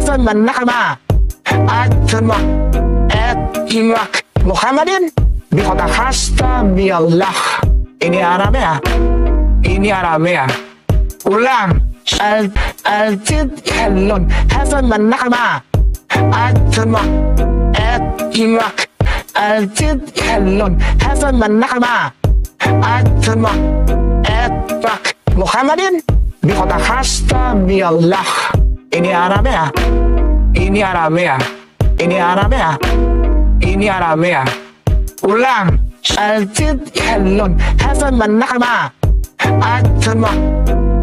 هذا النعمة أتمك اتمك محمد بقد أخذت من الله. Ini Aramea. Ini Aramea. Ulang. التدلل هذا النعمة أتمك اتمك التدلل هذا النعمة أتمك اتمك محمد بقد أخذت من الله. Ini Aramea. Ini Aramea. Ini Aramea. Ini Aramea. Ulang. التدلل هذا النعمة أتمك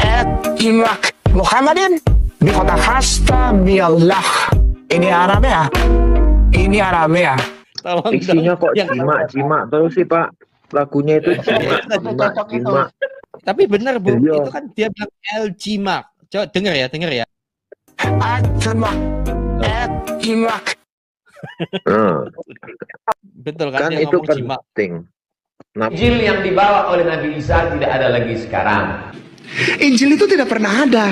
اتمك محمد بقد أخذت من الله. Ini Aramea. Ini Aramea. Diksinya kok jimak terus sih Pak. Lagunya itu jimak. Tapi benar Bu, Iya. itu kan dia bilang El Jimak. Coba denger ya. أتمك اتمك. Betul kan, Kan dia itu ngomong jimak. penting. Nah, Injil yang dibawa oleh Nabi Isa tidak ada lagi sekarang. Injil itu tidak pernah ada.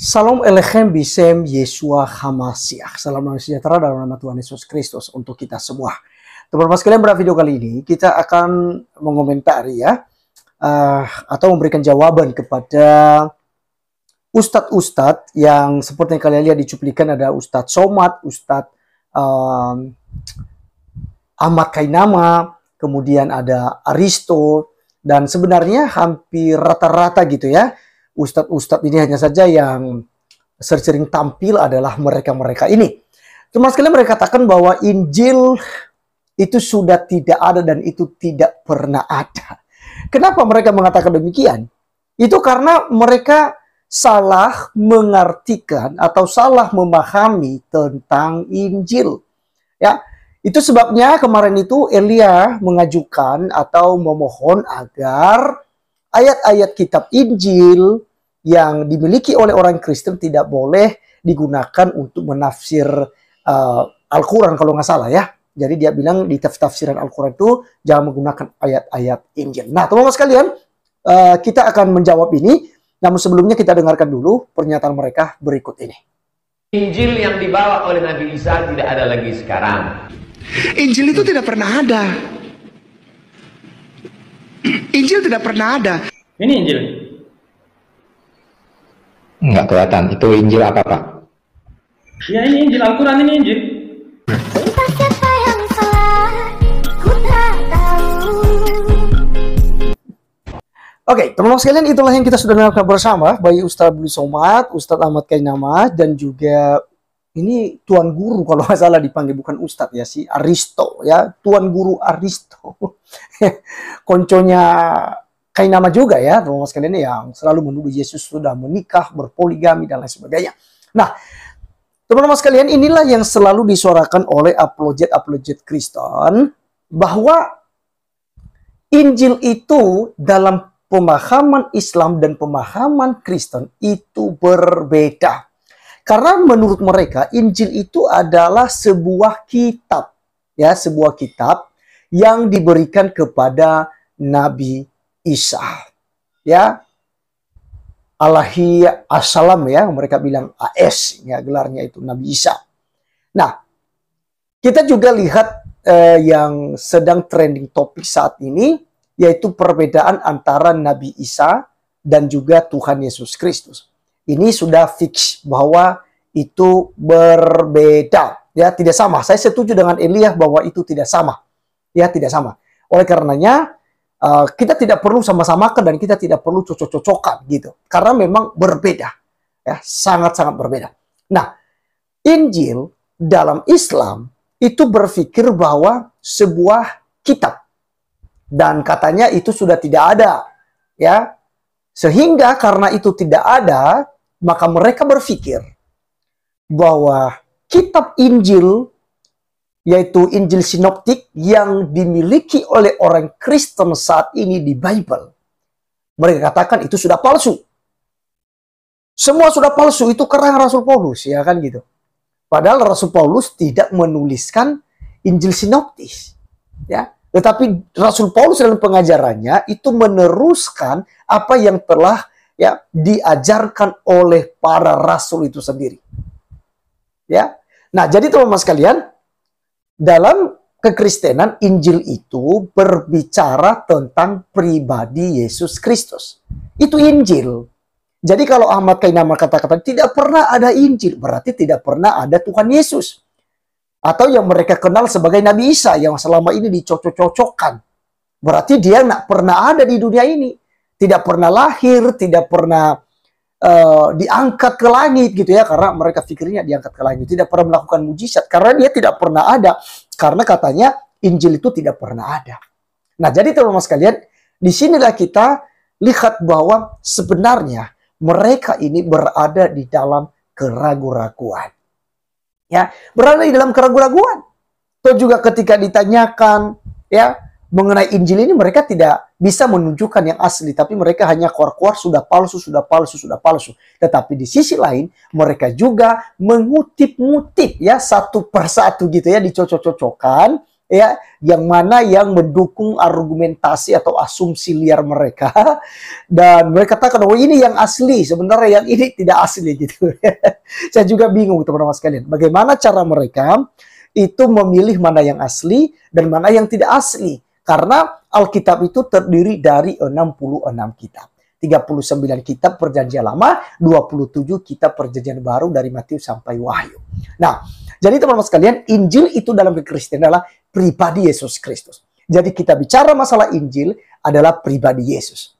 Salam Elechem Bisem Yeshua Hamasiah. Salam damai sejahtera dalam nama Tuhan Yesus Kristus untuk kita semua. Teman-teman sekalian, pada video kali ini kita akan mengomentari atau memberikan jawaban kepada ustadz-ustadz yang seperti yang kalian lihat di cuplikan. Ada Ustadz Somad, Ustadz Ahmad Kainama, kemudian ada Aristo, dan sebenarnya hampir rata-rata gitu ya. Ustadz-ustadz ini hanya saja yang sering tampil adalah mereka-mereka ini. Cuma sekali mereka katakan bahwa Injil itu sudah tidak ada dan itu tidak pernah ada. Kenapa mereka mengatakan demikian? Itu karena mereka salah mengartikan atau salah memahami tentang Injil. Ya, itu sebabnya kemarin itu Elia mengajukan atau memohon agar ayat-ayat kitab Injil yang dimiliki oleh orang Kristen tidak boleh digunakan untuk menafsir Al-Quran kalau nggak salah ya. Jadi dia bilang di tafsiran Al-Quran itu jangan menggunakan ayat-ayat Injil. Nah teman-teman sekalian, kita akan menjawab ini. Namun sebelumnya kita dengarkan dulu pernyataan mereka berikut ini. Injil yang dibawa oleh Nabi Isa tidak ada lagi sekarang. Injil itu tidak pernah ada. Injil tidak pernah ada. Ini Injil. Enggak kelihatan. Itu Injil apa, Pak? Ya ini Injil, Al-Quran ini Injil. Entah siapa yang salah, ku tak tahu. Oke, teman-teman sekalian, itulah yang kita sudah dengarkan bersama baik Ustadz Abdul Somad, Ustadz Ahmad Kainama, dan juga ini Tuan Guru kalau nggak salah dipanggil, bukan Ustadz ya, si Aristo ya, Tuan Guru Aristo. Konconya Kainama juga ya, teman-teman sekalian, yang selalu menuduh Yesus sudah menikah, berpoligami, dan lain sebagainya. Nah, teman-teman sekalian, inilah yang selalu disuarakan oleh apologet Kristen, bahwa Injil itu dalam pemahaman Islam dan pemahaman Kristen itu berbeda. Karena menurut mereka Injil itu adalah sebuah kitab, ya, sebuah kitab yang diberikan kepada Nabi Isa, ya, alaihi assalam ya, mereka bilang AS ya, gelarnya itu Nabi Isa. Nah, kita juga lihat yang sedang trending topik saat ini, yaitu perbedaan antara Nabi Isa dan juga Tuhan Yesus Kristus. Ini sudah fix bahwa itu berbeda, ya, tidak sama. Saya setuju dengan Elia bahwa itu tidak sama, ya, tidak sama. Oleh karenanya kita tidak perlu sama-samakan dan kita tidak perlu cocok-cocokan gitu, karena memang berbeda, ya, sangat-sangat berbeda. Nah, Injil dalam Islam itu berpikir bahwa sebuah kitab, dan katanya itu sudah tidak ada, ya. Sehingga karena itu tidak ada, maka mereka berpikir bahwa kitab Injil, yaitu Injil Sinoptik yang dimiliki oleh orang Kristen saat ini di Bible, Mereka katakan itu sudah palsu. Semua sudah palsu, itu karang Rasul Paulus, ya kan gitu. Padahal Rasul Paulus tidak menuliskan Injil sinoptis, ya. Tetapi Rasul Paulus dalam pengajarannya itu meneruskan apa yang telah ya diajarkan oleh para rasul itu sendiri. Ya. Nah, jadi teman-teman sekalian, dalam kekristenan Injil itu berbicara tentang pribadi Yesus Kristus. Itu Injil. Jadi kalau Ahmad Kainama kata-kata tidak pernah ada Injil, berarti tidak pernah ada Tuhan Yesus. Atau yang mereka kenal sebagai Nabi Isa yang selama ini dicocok-cocokkan. Berarti dia nggak pernah ada di dunia ini. Tidak pernah lahir, tidak pernah diangkat ke langit gitu ya, karena mereka pikirnya diangkat ke langit, tidak pernah melakukan mujizat karena dia tidak pernah ada, karena katanya Injil itu tidak pernah ada. Nah, jadi teman-teman sekalian, disinilah kita lihat bahwa sebenarnya mereka ini berada di dalam keraguan-raguan, ya, berada di dalam keraguan-raguan. Atau juga ketika ditanyakan ya mengenai Injil ini, mereka tidak bisa menunjukkan yang asli, tapi mereka hanya keluar-keluar sudah palsu, sudah palsu, sudah palsu. Tetapi di sisi lain, mereka juga mengutip-ngutip ya satu persatu gitu ya, dicocok-cocokkan ya, yang mana yang mendukung argumentasi atau asumsi liar mereka. Dan mereka katakan, oh ini yang asli, sebenarnya yang ini tidak asli gitu. Saya juga bingung teman-teman sekalian, bagaimana cara mereka itu memilih mana yang asli dan mana yang tidak asli. Karena Alkitab itu terdiri dari 66 kitab. 39 kitab Perjanjian Lama, 27 kitab Perjanjian Baru dari Matius sampai Wahyu. Nah, jadi teman-teman sekalian, Injil itu dalam kekristenan adalah pribadi Yesus Kristus. Jadi kita bicara masalah Injil adalah pribadi Yesus.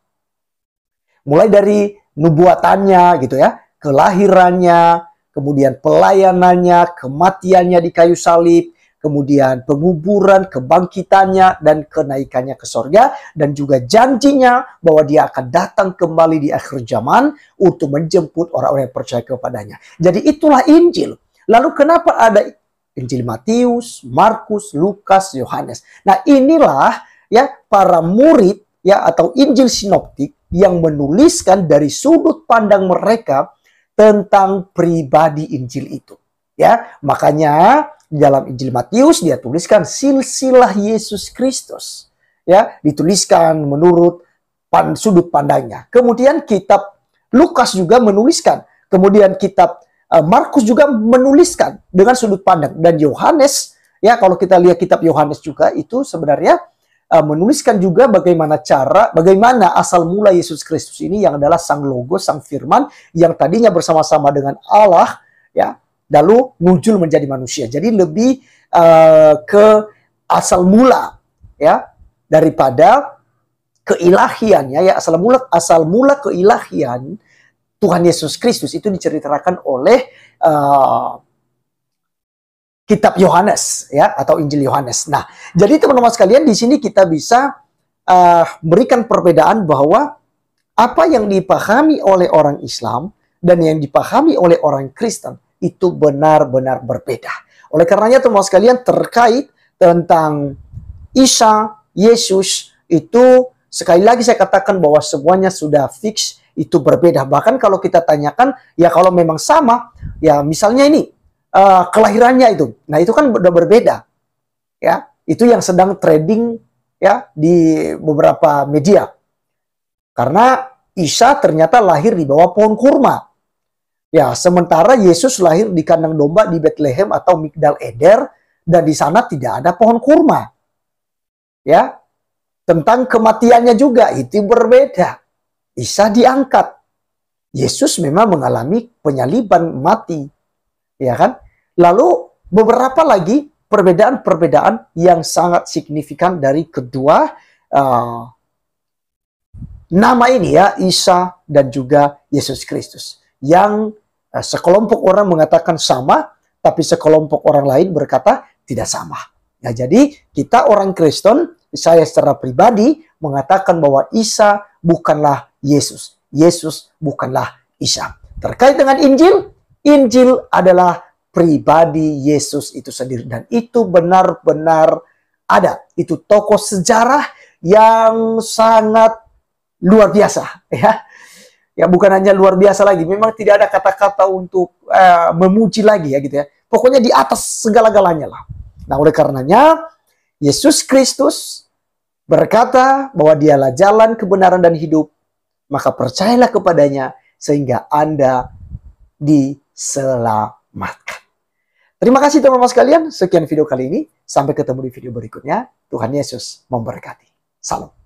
Mulai dari nubuatannya gitu ya, kelahirannya, kemudian pelayanannya, kematiannya di kayu salib, kemudian penguburan, kebangkitannya, dan kenaikannya ke sorga, dan juga janjinya bahwa dia akan datang kembali di akhir zaman untuk menjemput orang-orang yang percaya kepadanya. Jadi itulah Injil. Lalu kenapa ada Injil Matius, Markus, Lukas, Yohanes? Nah, inilah ya para murid ya atau Injil sinoptik yang menuliskan dari sudut pandang mereka tentang pribadi Injil itu. Ya, makanya dalam Injil Matius dia tuliskan silsilah Yesus Kristus. Ya, dituliskan menurut sudut pandangnya. Kemudian kitab Lukas juga menuliskan. Kemudian kitab Markus juga menuliskan dengan sudut pandang. Dan Yohanes, ya kalau kita lihat kitab Yohanes juga itu sebenarnya menuliskan juga bagaimana asal mula Yesus Kristus ini yang adalah Sang Logos, Sang Firman yang tadinya bersama-sama dengan Allah, ya, lalu muncul menjadi manusia. Jadi lebih ke asal mula ya daripada keilahiannya ya, asal mula keilahian Tuhan Yesus Kristus itu diceritakan oleh kitab Yohanes ya atau Injil Yohanes. Nah, jadi teman-teman sekalian di sini kita bisa berikan perbedaan bahwa apa yang dipahami oleh orang Islam dan yang dipahami oleh orang Kristen itu benar-benar berbeda. Oleh karenanya teman-teman sekalian, terkait tentang Isa, Yesus, itu sekali lagi saya katakan bahwa semuanya sudah fix, itu berbeda. Bahkan kalau kita tanyakan, ya kalau memang sama, ya misalnya ini, kelahirannya itu. Nah itu kan udah berbeda. Ya, itu yang sedang trending ya di beberapa media. Karena Isa ternyata lahir di bawah pohon kurma. Ya, sementara Yesus lahir di kandang domba di Bethlehem atau Migdal Eder, dan di sana tidak ada pohon kurma. Ya, tentang kematiannya juga itu berbeda. Isa diangkat. Yesus memang mengalami penyaliban, mati. Ya kan? Lalu beberapa lagi perbedaan-perbedaan yang sangat signifikan dari kedua nama ini ya, Isa dan juga Yesus Kristus. Yang sekelompok orang mengatakan sama, tapi sekelompok orang lain berkata tidak sama. Nah, jadi kita orang Kristen, saya secara pribadi mengatakan bahwa Isa bukanlah Yesus. Yesus bukanlah Isa. Terkait dengan Injil, Injil adalah pribadi Yesus itu sendiri. Dan itu benar-benar ada. Itu tokoh sejarah yang sangat luar biasa, ya. Ya bukan hanya luar biasa lagi, memang tidak ada kata-kata untuk memuji lagi ya gitu ya. Pokoknya di atas segala-galanya lah. Nah, oleh karenanya Yesus Kristus berkata bahwa dialah jalan, kebenaran, dan hidup. Maka percayalah kepadanya sehingga Anda diselamatkan. Terima kasih teman-teman sekalian. Sekian video kali ini. Sampai ketemu di video berikutnya. Tuhan Yesus memberkati. Salam.